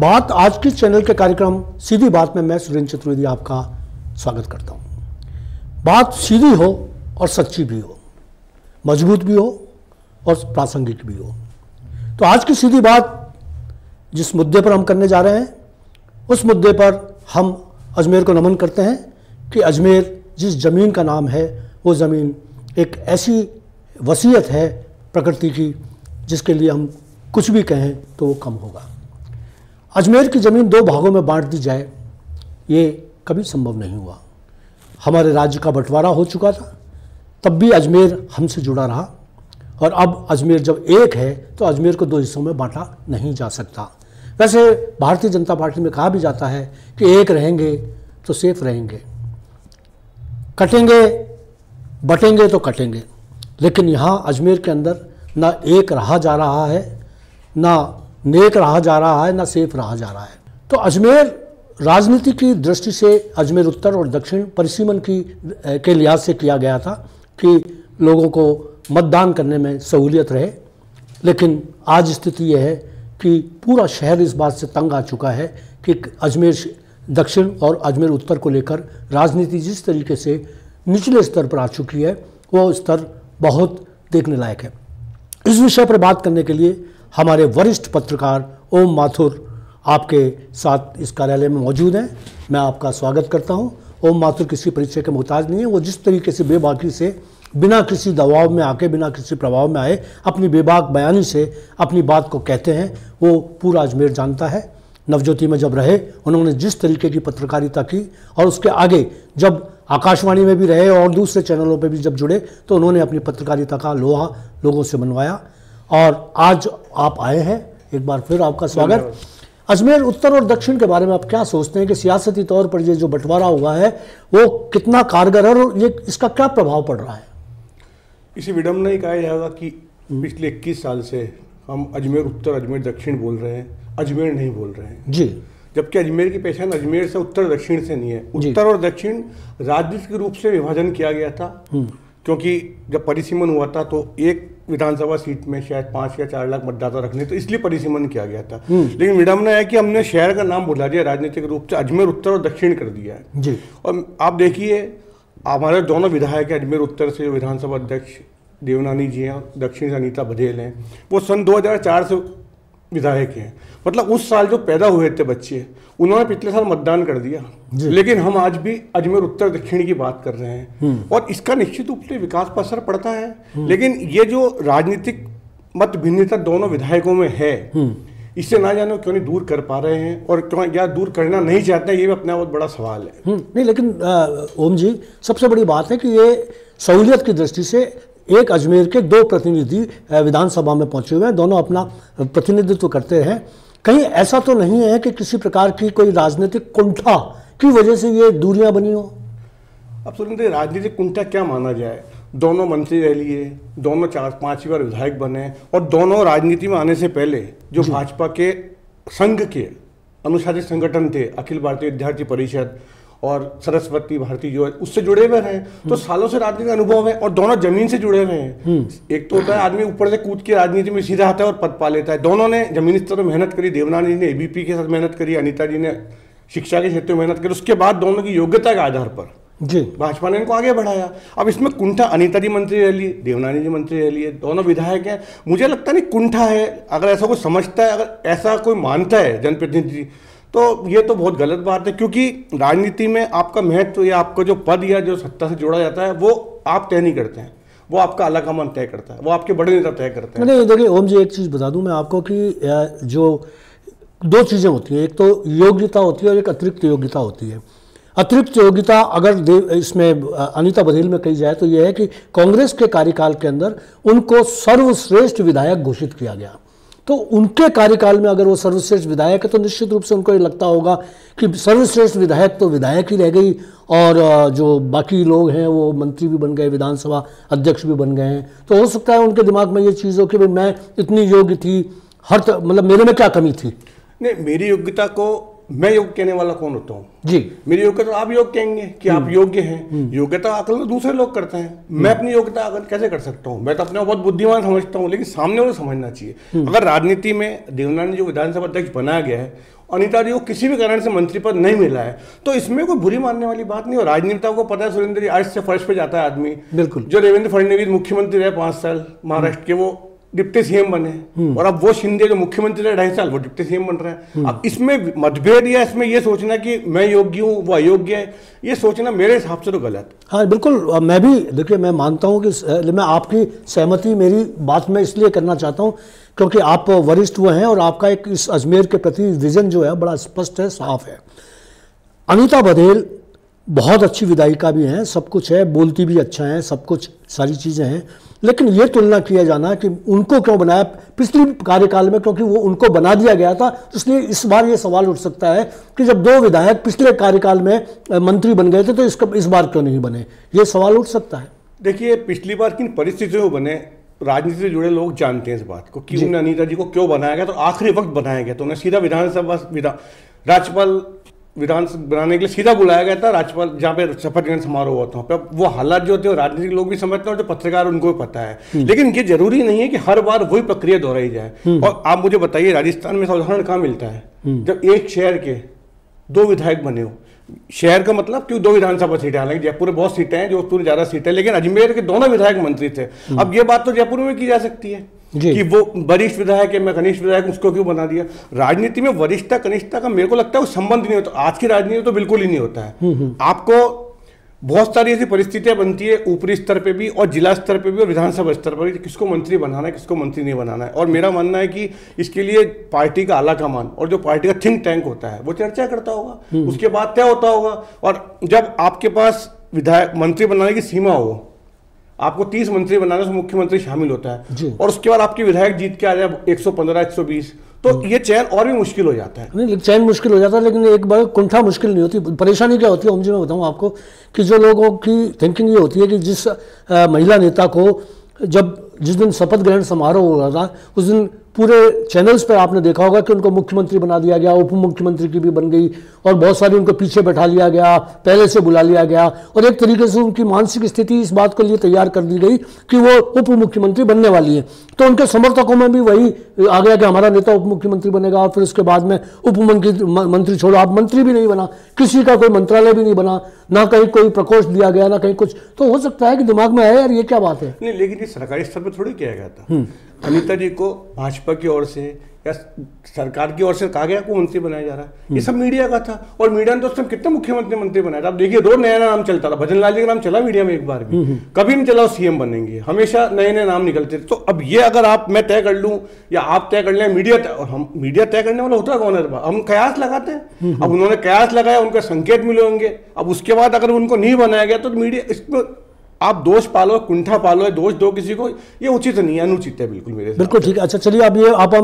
बात आज की चैनल के कार्यक्रम सीधी बात में मैं सुरेंद्र चतुर्वेदी आपका स्वागत करता हूं। बात सीधी हो और सच्ची भी हो, मजबूत भी हो और प्रासंगिक भी हो। तो आज की सीधी बात जिस मुद्दे पर हम करने जा रहे हैं, उस मुद्दे पर हम अजमेर को नमन करते हैं कि अजमेर जिस ज़मीन का नाम है वो ज़मीन एक ऐसी वसीयत है प्रकृति की जिसके लिए हम कुछ भी कहें तो वो कम होगा। अजमेर की ज़मीन दो भागों में बांट दी जाए ये कभी संभव नहीं हुआ। हमारे राज्य का बंटवारा हो चुका था, तब भी अजमेर हमसे जुड़ा रहा, और अब अजमेर जब एक है तो अजमेर को दो हिस्सों में बांटा नहीं जा सकता। वैसे भारतीय जनता पार्टी में कहा भी जाता है कि एक रहेंगे तो सेफ रहेंगे, कटेंगे बटेंगे तो कटेंगे, लेकिन यहाँ अजमेर के अंदर ना एक रहा जा रहा है, ना नेक रहा जा रहा है, ना सेफ रहा जा रहा है। तो अजमेर राजनीति की दृष्टि से अजमेर उत्तर और दक्षिण परिसीमन के लिहाज से किया गया था कि लोगों को मतदान करने में सहूलियत रहे, लेकिन आज स्थिति यह है कि पूरा शहर इस बात से तंग आ चुका है कि अजमेर दक्षिण और अजमेर उत्तर को लेकर राजनीति जिस तरीके से निचले स्तर पर आ चुकी है वो स्तर बहुत देखने लायक है। इस विषय पर बात करने के लिए हमारे वरिष्ठ पत्रकार ओम माथुर आपके साथ इस कार्यालय में मौजूद हैं। मैं आपका स्वागत करता हूं। ओम माथुर किसी परिचय के मोहताज नहीं है। वो जिस तरीके से बेबाकी से बिना किसी दबाव में आके, बिना किसी प्रभाव में आए, अपनी बेबाक बयानी से अपनी बात को कहते हैं, वो पूरा अजमेर जानता है। नवज्योति में जब रहे उन्होंने जिस तरीके की पत्रकारिता की, और उसके आगे जब आकाशवाणी में भी रहे और दूसरे चैनलों पर भी जब जुड़े, तो उन्होंने अपनी पत्रकारिता का लोहा लोगों से मनवाया। और आज आप आए हैं, एक बार फिर आपका स्वागत। अजमेर उत्तर और दक्षिण के बारे में आप क्या सोचते हैं कि सियासती तौर पर ये जो बंटवारा हुआ है वो कितना कारगर है और ये इसका क्या प्रभाव पड़ रहा है? इसे विडम्बना ही कहा जाएगा कि पिछले 21 साल से हम अजमेर उत्तर अजमेर दक्षिण बोल रहे हैं, अजमेर नहीं बोल रहे हैं जी। जबकि अजमेर की पहचान अजमेर से उत्तर दक्षिण से नहीं है। उत्तर और दक्षिण राजनीतिक रूप से विभाजन किया गया था, क्योंकि जब परिसीमन हुआ था तो एक विधानसभा सीट में शायद 5 या 4 लाख मतदाता रखने, तो इसलिए परिसीमन किया गया था। लेकिन विडम्बना है कि हमने शहर का नाम भुला दिया, राजनीतिक रूप से अजमेर उत्तर और दक्षिण कर दिया है जी। और आप देखिए हमारे दोनों विधायक हैं, अजमेर उत्तर से जो विधानसभा अध्यक्ष देवनानी जी हैं और दक्षिण से अनीता बघेल हैं, वो सन 2004 से विधायक हैं। मतलब उस साल जो पैदा हुए थे बच्चे, उन्होंने पिछले साल मतदान कर दिया, लेकिन हम आज भी अजमेर उत्तर दक्षिण की बात कर रहे हैं और इसका निश्चित रूप से विकास पर असर पड़ता है। लेकिन ये जो राजनीतिक मत भिन्नता दोनों विधायकों में है, इससे ना जाने क्यों नहीं दूर कर पा रहे हैं और क्यों या दूर करना नहीं चाहते हैं, ये भी अपना बहुत बड़ा सवाल है। नहीं, लेकिन ओम जी, सबसे बड़ी बात है कि ये सहूलियत की दृष्टि से एक अजमेर के दो प्रतिनिधि विधानसभा में पहुंचे हुए हैं, दोनों अपना प्रतिनिधित्व करते हैं। कहीं ऐसा तो नहीं है कि किसी प्रकार की कोई राजनीतिक कुंठा की वजह से ये दूरियां बनी हो? अब सुनिए, राजनीतिक कुंठा क्या माना जाए? दोनों मंत्री रह लिए, दोनों 4-5 बार विधायक बने, और दोनों राजनीति में आने से पहले जो भाजपा के संघ के अनुशासित संगठन थे, अखिल भारतीय विद्यार्थी परिषद और सरस्वती भारती जो है, उससे जुड़े हुए हैं। तो सालों से राजनीतिक अनुभव है और दोनों जमीन से जुड़े हुए हैं। एक तो होता है आदमी ऊपर से कूद के राजनीति में सीधा आता है और पद पा लेता है। दोनों ने जमीनी स्तर पर मेहनत करी, देवनानी जी ने एबीपी के साथ मेहनत करी, अनीता जी ने शिक्षा के क्षेत्र में मेहनत करी। उसके बाद दोनों की योग्यता के आधार पर जी भाजपा ने इनको आगे बढ़ाया। अब इसमें कुंठा, अनीता जी मंत्री रह लिए, देवनानी जी मंत्री रह लिए, दोनों विधायक हैं। मुझे लगता नहीं कुंठा है। अगर ऐसा कोई समझता है, अगर ऐसा कोई मानता है जनप्रतिनिधि, तो ये तो बहुत गलत बात है, क्योंकि राजनीति में आपका महत्व या आपका जो पद या जो सत्ता से जोड़ा जाता है वो आप तय नहीं करते हैं, वो आपका आलाकमान तय करता है, वो आपके बड़े नेता तय करते हैं। नहीं, देखिए ओम जी, एक चीज़ बता दूं मैं आपको कि जो दो चीज़ें होती हैं, एक तो योग्यता होती है और एक अतिरिक्त योग्यता होती है। अतिरिक्त योग्यता अगर इसमें अनीता बघेल में कही जाए तो यह है कि कांग्रेस के कार्यकाल के अंदर उनको सर्वश्रेष्ठ विधायक घोषित किया गया। तो उनके कार्यकाल में अगर वो सर्वश्रेष्ठ विधायक है तो निश्चित रूप से उनको ये लगता होगा कि सर्वश्रेष्ठ विधायक तो विधायक ही रह गई, और जो बाकी लोग हैं वो मंत्री भी बन गए, विधानसभा अध्यक्ष भी बन गए हैं। तो हो सकता है उनके दिमाग में ये चीज़ हो कि भाई मैं इतनी योग्य थी, मतलब मेरे में क्या कमी थी? नहीं, मेरी योग्यता को मैं योग्य कहने वाला कौन होता हूँ जी? मेरी योग्यता तो आप योग्य कहेंगे कि आप योग्य हैं। योग्यता आकलन तो दूसरे लोग करते हैं, मैं अपनी योग्यता आकलन कैसे कर सकता हूँ? मैं तो अपने को बहुत बुद्धिमान समझता हूँ, लेकिन सामने वाले समझना चाहिए। अगर राजनीति में देवनानी जो विधानसभा अध्यक्ष बनाया गया है अनीता जी को किसी भी कारण से मंत्री पद नहीं मिला है, तो इसमें कोई बुरी मानने वाली बात नहीं। और राजनेताओं को पता है सुरेंद्र जी, आज से फर्श पे जाता है आदमी। बिल्कुल। जो देवेंद्र फडणवीस मुख्यमंत्री रहे 5 साल महाराष्ट्र के, वो डिप्टी सीएम बने, और अब वो शिंदे जो मुख्यमंत्री रहे 2.5 साल, वो डिप्टी सीएम बन रहे हैं। अब इसमें मतभेद या इसमें ये सोचना कि मैं योग्य हूँ वो अयोग्य है, ये सोचना मेरे हिसाब से तो गलत। हाँ बिल्कुल, मैं भी देखिए, मैं मानता हूँ कि मैं आपकी सहमति मेरी बात में इसलिए करना चाहता हूँ क्योंकि आप वरिष्ठ हुए हैं और आपका एक इस अजमेर के प्रति विजन जो है बड़ा स्पष्ट है, साफ है। अनीता बघेल बहुत अच्छी विधायिका भी हैं, सब कुछ है, बोलती भी अच्छा है, सब कुछ सारी चीज़ें हैं, लेकिन ये तुलना किया जाना कि उनको क्यों बनाया पिछले कार्यकाल में, क्योंकि वो उनको बना दिया गया था, इसलिए इस बार ये सवाल उठ सकता है कि जब 2 विधायक पिछले कार्यकाल में मंत्री बन गए थे तो इस बार क्यों नहीं बने, ये सवाल उठ सकता है। देखिए, पिछली बार किन परिस्थितियों में बने, राजनीति से जुड़े लोग जानते हैं इस बात को कि उन्हें अनीता जी को क्यों बनाया गया, तो आखिरी वक्त बनाया गया, तो उन्हें सीधा राज्यपाल विधान बनाने के लिए सीधा बुलाया गया था, राज्यपाल जहाँ पे शपथ ग्रहण समारोह हुआ था। वो हालात जो होते हैं राजनीतिक लोग भी समझते हैं और जो पत्रकार उनको भी पता है, लेकिन ये जरूरी नहीं है कि हर बार वही प्रक्रिया दोहराई जाए। और आप मुझे बताइए, राजस्थान में उदाहरण कहाँ मिलता है जब एक शहर के 2 विधायक बने हो। शहर का मतलब क्यों 2 विधानसभा सीटें, हालांकि जयपुर में बहुत सीटें हैं, जोधपुर ज्यादा सीटें, लेकिन अजमेर के दोनों विधायक मंत्री थे। अब ये बात तो जयपुर में की जा सकती है कि वो वरिष्ठ विधायक है, मैं कनिष्ठ विधायक, उसको क्यों बना दिया। राजनीति में वरिष्ठता कनिष्ठता का मेरे को लगता है वो संबंध नहीं होता, आज की राजनीति में तो बिल्कुल ही नहीं होता है। आपको बहुत सारी ऐसी परिस्थितियां बनती है ऊपरी स्तर पे भी और जिला स्तर पे भी और विधानसभा स्तर पर भी, किसको मंत्री बनाना है किसको मंत्री नहीं बनाना है। और मेरा मानना है कि इसके लिए पार्टी का आला कमान और जो पार्टी का थिंक टैंक होता है वो चर्चा करता होगा, उसके बाद तय होता होगा। और जब आपके पास विधायक मंत्री बनाने की सीमा हो, आपको 30 मंत्री बनाने से मुख्यमंत्री शामिल होता है, और उसके बाद आपके विधायक जीत के आ जाए 115 120, तो ये चयन और भी मुश्किल हो जाता है। नहीं, चयन मुश्किल हो जाता है, लेकिन एक बार कुंठा मुश्किल नहीं होती। परेशानी क्या होती है ओम जी, मैं बताऊं आपको कि जो लोगों की थिंकिंग ये होती है कि जिस महिला नेता को जिस दिन शपथ ग्रहण समारोह हो रहा था उस दिन पूरे चैनल्स पर आपने देखा होगा कि उनको मुख्यमंत्री बना दिया गया, उप मुख्यमंत्री की भी बन गई, और बहुत सारी उनको पीछे बैठा लिया गया, पहले से बुला लिया गया, और एक तरीके से उनकी मानसिक स्थिति इस बात के लिए तैयार कर दी गई कि वो उप मुख्यमंत्री बनने वाली है। तो उनके समर्थकों में भी वही आ गया कि हमारा नेता उप मुख्यमंत्री बनेगा, और फिर उसके बाद में उप मंत्री छोड़ो, आप मंत्री भी नहीं बना, किसी का कोई मंत्रालय भी नहीं बना, ना कहीं कोई प्रकोष्ठ दिया गया, ना कहीं कुछ। तो हो सकता है कि दिमाग में है यार ये क्या बात है। नहीं, लेकिन ये सरकारी स्तर पर थोड़ी किया गया था। अनीता जी को भाजपा की ओर से या सरकार की ओर से कहा गया को मंत्री बनाया जा रहा है, ये सब मीडिया का था। और मीडिया ने तो उस समय कितने मुख्यमंत्री मंत्री बनाया था। आप देखिए, रोज नया नाम चलता था, भजन लाल जी का नाम चला मीडिया में एक बार भी, कभी नहीं चला सीएम बनेंगे, हमेशा नए नए नाम निकलते थे। तो अब ये अगर मैं तय कर लूं या आप तय कर लें, मीडिया तय करने वाला होता कौन है, हम कयास लगाते हैं। अब उन्होंने कयास लगाया, उनके संकेत मिले होंगे, अब उसके बाद अगर उनको नहीं बनाया गया तो मीडिया इसको आप दोष पालो, कुंठा पालो, दोष दो किसी को, ये उचित नहीं है, अनुचित है बिल्कुल मेरे। बिल्कुल ठीक है। अच्छा चलिए, अब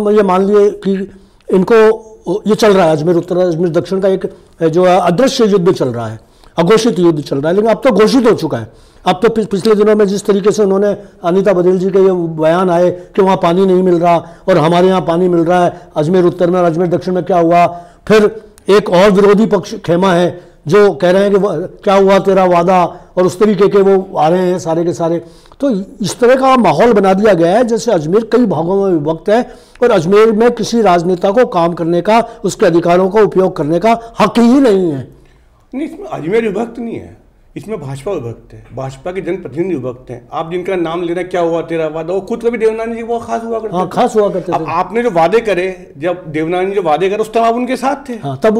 ये मान लिए कि इनको ये चल रहा है, अजमेर उत्तर अजमेर दक्षिण का एक जो अदृश्य युद्ध चल रहा है, अघोषित युद्ध चल रहा है, लेकिन अब तो घोषित हो चुका है। अब तो पिछले दिनों में जिस तरीके से उन्होंने अनीता बघेल जी के ये बयान आए कि वहाँ पानी नहीं मिल रहा और हमारे यहाँ पानी मिल रहा है, अजमेर उत्तर में और अजमेर दक्षिण में क्या हुआ। फिर एक और विरोधी पक्ष खेमा है जो कह रहे हैं कि क्या हुआ तेरा वादा, और उस तरीके के वो आ रहे हैं सारे के सारे। तो इस तरह का माहौल बना दिया गया है जैसे अजमेर कई भागों में विभक्त है और अजमेर में किसी राजनेता को काम करने का, उसके अधिकारों का उपयोग करने का हक ही नहीं है। नहीं, इसमें अजमेर विभक्त नहीं है, इसमें भाजपा विभक्त है, भाजपा के जनप्रतिनिधि विभक्त हैं। आप जिनका नाम ले रहे हैं क्या हुआ तेरा वादा, वो खुद कभी देवनानी जी वो खास हुआ करते, खास हुआ करते थे। आपने जो वादे करे, जब देवनानी जो वादे करे उस टाइम आप उनके साथ थे। तब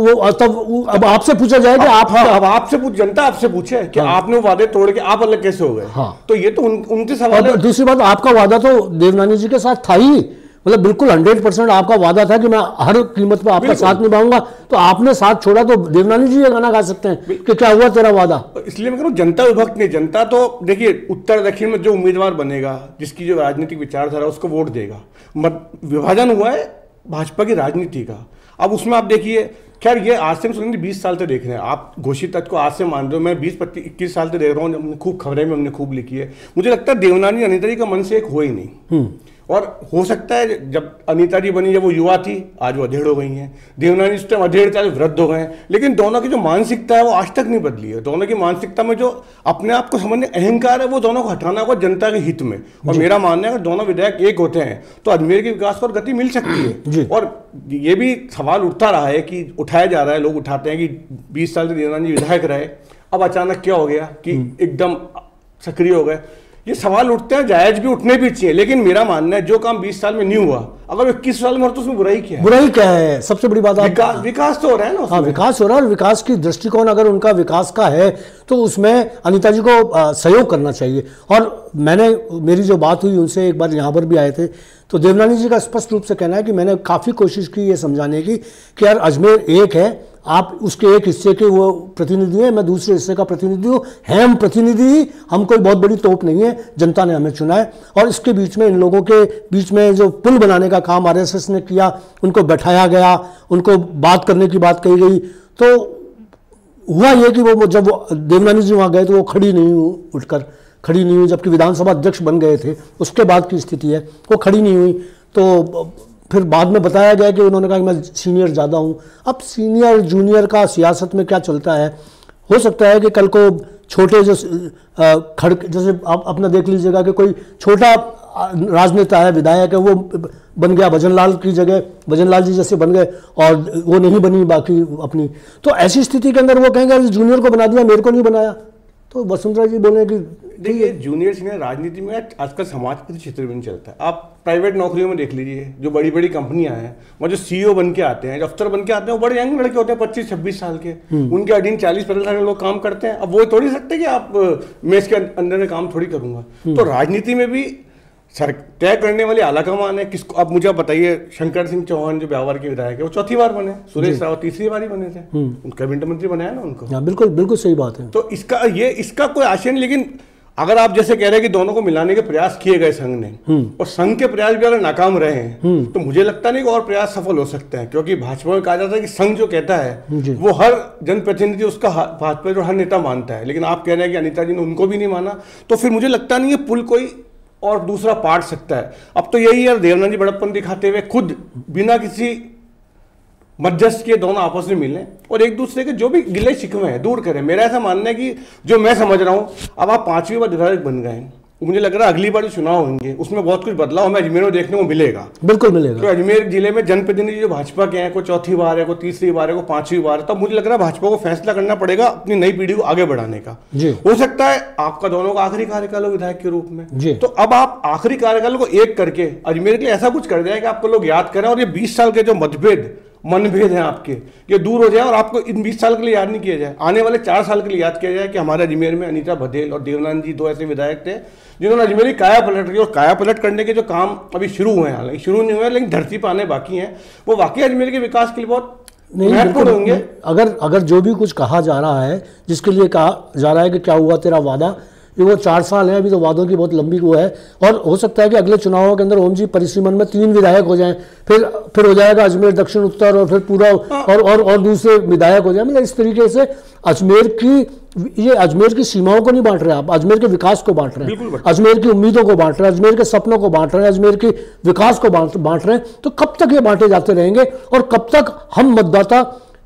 अब आपसे पूछा जाए कि आप, अब आपसे जनता आपसे पूछे कि आपने वो वादे तोड़ के आप अलग कैसे हो गए। तो ये तो उनसे सवाल है। दूसरी बात, आपका वादा तो देवनानी जी के साथ था ही, मतलब बिल्कुल 100% आपका वादा था कि मैं हर कीमत पर आपका साथ निभाऊंगा। तो आपने साथ छोड़ा तो देवनानी जी ये गाना गा सकते हैं कि क्या हुआ तेरा वादा। इसलिए मैं कह रहा हूं जनता विभक्त नहीं, जनता तो देखिए उत्तर दक्षिण में जो उम्मीदवार बनेगा, जिसकी जो राजनीतिक विचारधारा उसको वोट देगा। विभाजन हुआ है भाजपा की राजनीति का। अब उसमें आप देखिए, खैर ये आज से 20 साल से देख रहे हैं आप, घोषित तथ्य को आज से मान रहे हो, मैं 20-21 साल से देख रहा हूँ, खूब खबरें में हमने खूब लिखी है। मुझे लगता है देवनानी अनीता जी का मन से एक हो ही नहीं, और हो सकता है जब अनीता जी बनी, जब वो युवा थी, आज वो अधेड़ हो गई हैं। देवनानी इस टाइम अधेड़ थे, आज वृद्ध हो गए हैं। लेकिन दोनों की जो मानसिकता है वो आज तक नहीं बदली है। दोनों की मानसिकता में जो अपने आप को समझने अहंकार है, वो दोनों को हटाना होगा जनता के हित में। और मेरा मानना है अगर दोनों विधायक एक होते हैं तो अजमेर के विकास को गति मिल सकती है। और ये भी सवाल उठता रहा है कि उठाया जा रहा है, लोग उठाते हैं कि 20 साल से देवनानी जी विधायक रहे, अब अचानक क्या हो गया कि एकदम सक्रिय हो गए। ये सवाल उठते हैं, जायज भी उठने भी चाहिए। लेकिन मेरा मानना है जो काम 20 साल में नहीं हुआ, अगर 21 साल में हो तो उसमें बुराई क्या है? बुराई क्या है? सबसे बड़ी बात विकास तो हो रहा है ना। हाँ, विकास हो रहा है। और विकास की दृष्टिकोण अगर उनका विकास का है तो उसमें अनीता जी को सहयोग करना चाहिए। और मेरी जो बात हुई उनसे, एक बार यहाँ पर भी आए थे, तो देवनानी जी का स्पष्ट रूप से कहना है कि मैंने काफ़ी कोशिश की ये समझाने की कि यार अजमेर एक है, आप उसके एक हिस्से के वो प्रतिनिधि हैं, मैं दूसरे हिस्से का प्रतिनिधि हूँ, हम प्रतिनिधि ही, हम कोई बहुत बड़ी तोप नहीं है, जनता ने हमें चुना है। और इसके बीच में इन लोगों के बीच में जो पुल बनाने का काम आरएसएस ने किया, उनको बैठाया गया, उनको बात करने की बात कही गई, तो हुआ ये कि वो जब देवनानी जी वहाँ गए तो वो खड़ी नहीं हुई, उठकर खड़ी नहीं हुई, जबकि विधानसभा अध्यक्ष बन गए थे, उसके बाद की स्थिति है, वो खड़ी नहीं हुई। तो फिर बाद में बताया गया कि उन्होंने कहा कि मैं सीनियर ज़्यादा हूँ। अब सीनियर जूनियर का सियासत में क्या चलता है, हो सकता है कि कल को छोटे जो जैसे आप अपना देख लीजिएगा कि कोई छोटा राजनेता है, विधायक है, वो बन गया भजनलाल की जगह, भजनलाल जी जैसे बन गए और वो नहीं बनी बाकी अपनी, तो ऐसी स्थिति के अंदर वो कहेंगे जूनियर को बना दिया, मेरे को नहीं बनाया। तो वसुंधरा जी बोले कि देखिए जूनियर सीनियर राजनीति में आजकल समाज के क्षेत्र में नहीं चलता है। आप प्राइवेट नौकरियों में देख लीजिए, जो बड़ी बड़ी कंपनियां हैं, वो जो सीईओ बन के आते हैं, जो अफसर बन के आते हैं, वो बड़े यंग लड़के होते हैं, 25-26 साल के, उनके अधीन 40-50 साल के लोग काम करते हैं। अब वो थोड़ी सकते कि आप मैं इसके अंदर में काम थोड़ी करूंगा। तो राजनीति में भी सर तय करने वाली आलाकमान है किसको। अब मुझे बताइए, शंकर सिंह चौहान जो ब्यावर के विधायक है, वो चौथी बार बने, सुरेश रावत तीसरी बार ही बने थे, कैबिनेट मंत्री बनाया ना उनको। बिल्कुल बिल्कुल सही बात है। तो इसका कोई आशय नहीं। लेकिन अगर आप जैसे कह रहे हैं कि दोनों को मिलाने के प्रयास किए गए संघ ने, और संघ के प्रयास भी अगर नाकाम रहे हैं, तो मुझे लगता नहीं कि और प्रयास सफल हो सकते हैं। क्योंकि भाजपा में कहा जाता है कि संघ जो कहता है वो हर जनप्रतिनिधि उसका भाजपा जो हर नेता मानता है। लेकिन आप कह रहे हैं कि अनीता जी ने उनको भी नहीं माना, तो फिर मुझे लगता नहीं है पुल कोई और दूसरा पार्ट सकता है। अब तो यही है, देवनानी जी बड़प्पन दिखाते हुए खुद बिना किसी मध्यस्थ के दोनों आपस में मिलें और एक दूसरे के जो भी गिले शिकवे हैं दूर करें। मेरा ऐसा मानना है कि जो मैं समझ रहा हूं, अब आप 5वीं बार विधायक बन गए हैं, मुझे लग रहा है अगली बार जो चुनाव होंगे उसमें बहुत कुछ बदलाव हमें अजमेर में देखने को मिलेगा। बिल्कुल मिलेगा। तो अजमेर जिले में जनप्रतिनिधि जो भाजपा के हैं, कोई चौथी बार है, कोई तीसरी बार है, कोई 5वीं बार है, तब मुझे लग रहा है भाजपा को फैसला करना पड़ेगा अपनी नई पीढ़ी को आगे बढ़ाने का। हो सकता है आपका दोनों का आखिरी कार्यकाल हो विधायक के रूप में, तो अब आप आखिरी कार्यकाल को एक करके अजमेर के लिए ऐसा कुछ कर दिया कि आपको लोग याद करें और ये 20 साल के जो मनभेद हैं आपके, ये दूर हो जाए और आपको इन 20 साल के लिए याद नहीं किया जाए, आने वाले 4 साल के लिए याद किया जाए कि हमारे अजमेर में अनीता बघेल और देवनानी जी दो ऐसे विधायक थे जिन्होंने अजमेर की काया पलट की। और काया पलट करने के जो काम अभी शुरू हुए हैं, हालांकि शुरू नहीं हुए लेकिन धरती पर आने बाकी हैं, वो वाकई अजमेर के विकास के लिए बहुत महत्वपूर्ण होंगे। अगर जो भी कुछ कहा जा रहा है, जिसके लिए कहा जा रहा है कि क्या हुआ तेरा वादा, ये वो 4 साल है, अभी तो वादों की बहुत लंबी वो है। और हो सकता है कि अगले चुनावों के अंदर ओम जी परिसीमन में 3 विधायक हो जाएं, फिर हो जाएगा अजमेर दक्षिण उत्तर, और फिर पूरा और दूसरे विधायक हो जाए। मतलब इस तरीके से अजमेर की सीमाओं को नहीं बांट रहे आप, अजमेर के विकास को बांट रहे हैं, अजमेर की उम्मीदों को बांट रहे हैं, अजमेर के सपनों को बांट रहे हैं, अजमेर के विकास को बांट रहे हैं। तो कब तक ये बांटे जाते रहेंगे और कब तक हम मतदाता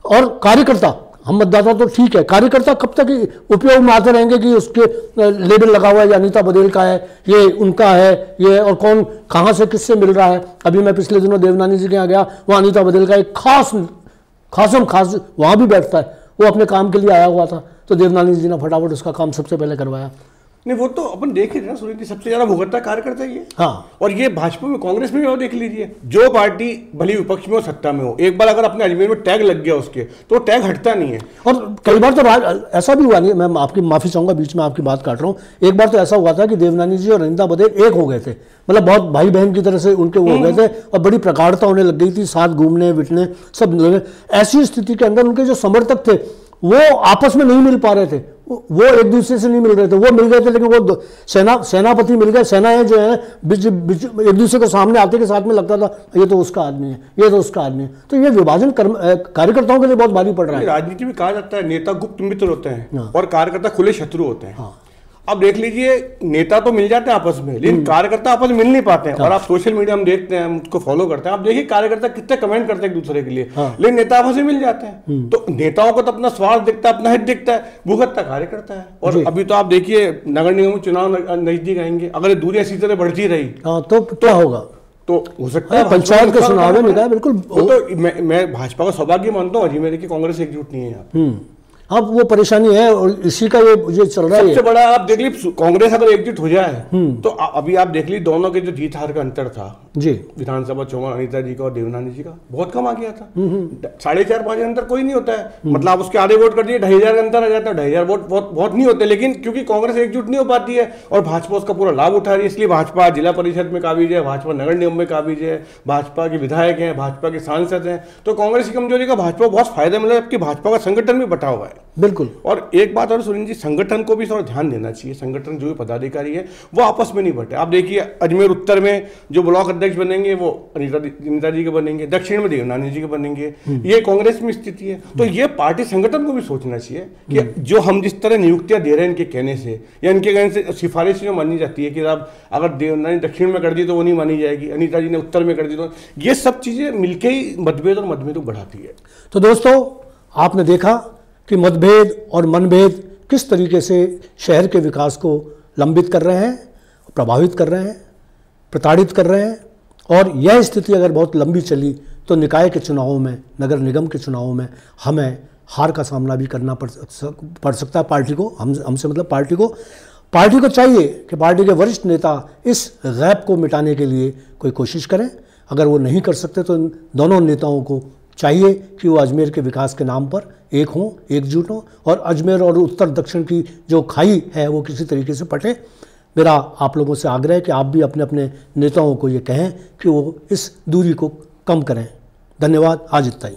और कार्यकर्ता, हम मतदाता तो ठीक है, कार्यकर्ता कब तक उपयोग में आते रहेंगे कि उसके लेबल लगा हुआ है, ये अनीता बघेल का है, ये उनका है, ये और कौन कहाँ से किससे मिल रहा है। अभी मैं पिछले दिनों देवनानी जी के यहाँ गया, वहाँ अनीता बघेल का एक खास वहाँ भी बैठता है, वो अपने काम के लिए आया हुआ था, तो देवनानी जी ने फटाफट उसका काम सबसे पहले करवाया। नहीं, वो तो अपन देख ही रहे ना, सुरेश जी सबसे ज्यादा भुगतता कार्यकर्ता ही है। हाँ, और ये भाजपा में कांग्रेस में भी देख लीजिए, जो पार्टी भली विपक्ष में हो सत्ता में हो, एक बार अगर अपने अजमेर में टैग लग गया उसके, तो टैग हटता नहीं है। और कई बार तो ऐसा भी हुआ, नहीं मैं आपकी माफी चाहूंगा, बीच में आपकी बात काट रहा हूँ, एक बार तो ऐसा हुआ था कि देवनानी जी और अनीता बघेल एक हो गए थे, मतलब बहुत भाई बहन की तरह से उनके वो हो गए थे और बड़ी प्रगाढ़ता होने लग गई थी, साथ घूमने बिटने सब। ऐसी स्थिति के अंदर उनके जो समर्थक थे वो आपस में नहीं मिल पा रहे थे, वो एक दूसरे से नहीं मिल रहे थे, वो मिल गए थे लेकिन वो सेनापति मिल गए, सेनाएं जो है एक दूसरे को सामने आते के साथ में लगता था ये तो उसका आदमी है, ये तो उसका आदमी है। तो ये विभाजन कार्यकर्ताओं के लिए बहुत भारी पड़ रहा है। राजनीति में कहा जाता है नेता गुप्त मित्र होते हैं और कार्यकर्ता खुले शत्रु होते हैं। अब देख लीजिए, नेता तो मिल जाते हैं आपस में, लेकिन कार्यकर्ता आपस में मिल नहीं पाते हैं। और आप सोशल मीडिया हम देखते हैं, हम उसको फॉलो करते हैं, आप देखिए कार्यकर्ता कितने कमेंट करते हैं एक दूसरे के लिए, लेकिन नेता आपस में मिल जाते हैं। तो नेताओं को तो अपना स्वार्थ दिखता है, अपना हित दिखता है, भुगतता कार्यकर्ता है। और अभी तो आप देखिए नगर निगम चुनाव नजदीक आएंगे, अगर दूरियां इसी तरह बढ़ती रही तो क्या होगा? तो हो सकता है पंचायत के चुनाव में निकाय बिल्कुल। तो मैं भाजपा का सौभाग्य मानता हूँ अजमेर की कांग्रेस एकजुट नहीं है यहाँ। अब वो परेशानी है और इसी का ये चल रहा है। सबसे बड़ा आप देख लीजिए, कांग्रेस अगर एकजुट हो जाए तो अभी आप देख लीजिए दोनों के जो जीत हार का अंतर था जी, विधानसभा चुनाव अनिता जी का और देवनानी जी का बहुत कम आ गया था। 4.5-5 अंतर कोई नहीं होता है, मतलब आप उसके आधे वोट कर दिए 2,500 का अंतर आ जाता है। 2,500 वोट बहुत नहीं होते, लेकिन क्योंकि कांग्रेस एकजुट नहीं हो पाती है और भाजपा उसका पूरा लाभ उठा रही है, इसलिए भाजपा जिला परिषद में काबिज है, भाजपा नगर निगम में काबिज है, भाजपा के विधायक हैं, भाजपा के सांसद हैं। तो कांग्रेस की कमजोरी का भाजपा बहुत फायदा मिला, जबकि भाजपा का संगठन भी बटा हुआ है। बिल्कुल। और एक बात और सुनील जी, संगठन को भी थोड़ा ध्यान देना चाहिए। संगठन जो भी पदाधिकारी है वो आपस में नहीं बटे। आप देखिए अजमेर उत्तर में जो ब्लॉक अध्यक्ष बनेंगे वो अनिता जी के बनेंगे, दक्षिण में देवनानी जी के बनेंगे, ये कांग्रेस में स्थिति है। तो ये पार्टी संगठन को भी सोचना चाहिए कि जो हम जिस तरह नियुक्तियां दे रहे हैं इनके कहने से या इनके कहने से सिफारिश जो मानी जाती है कि आप अगर देवनानी दक्षिण में कर दी तो वो नहीं मानी जाएगी, अनिता जी ने उत्तर में कर दी तो, ये सब चीजें मिलकर ही मतभेद और मतभेद को बढ़ाती है। तो दोस्तों आपने देखा कि मतभेद और मनभेद किस तरीके से शहर के विकास को लंबित कर रहे हैं, प्रभावित कर रहे हैं, प्रताड़ित कर रहे हैं। और यह स्थिति अगर बहुत लंबी चली तो निकाय के चुनावों में, नगर निगम के चुनावों में हमें हार का सामना भी करना पड़ सकता है पार्टी को। हमसे मतलब पार्टी को चाहिए कि पार्टी के वरिष्ठ नेता इस गैप को मिटाने के लिए कोई कोशिश करें। अगर वो नहीं कर सकते तो दोनों नेताओं को चाहिए कि वो अजमेर के विकास के नाम पर एक हों, एकजुट हों और अजमेर और उत्तर दक्षिण की जो खाई है वो किसी तरीके से पटे। मेरा आप लोगों से आग्रह है कि आप भी अपने अपने नेताओं को ये कहें कि वो इस दूरी को कम करें। धन्यवाद। आज इतना ही।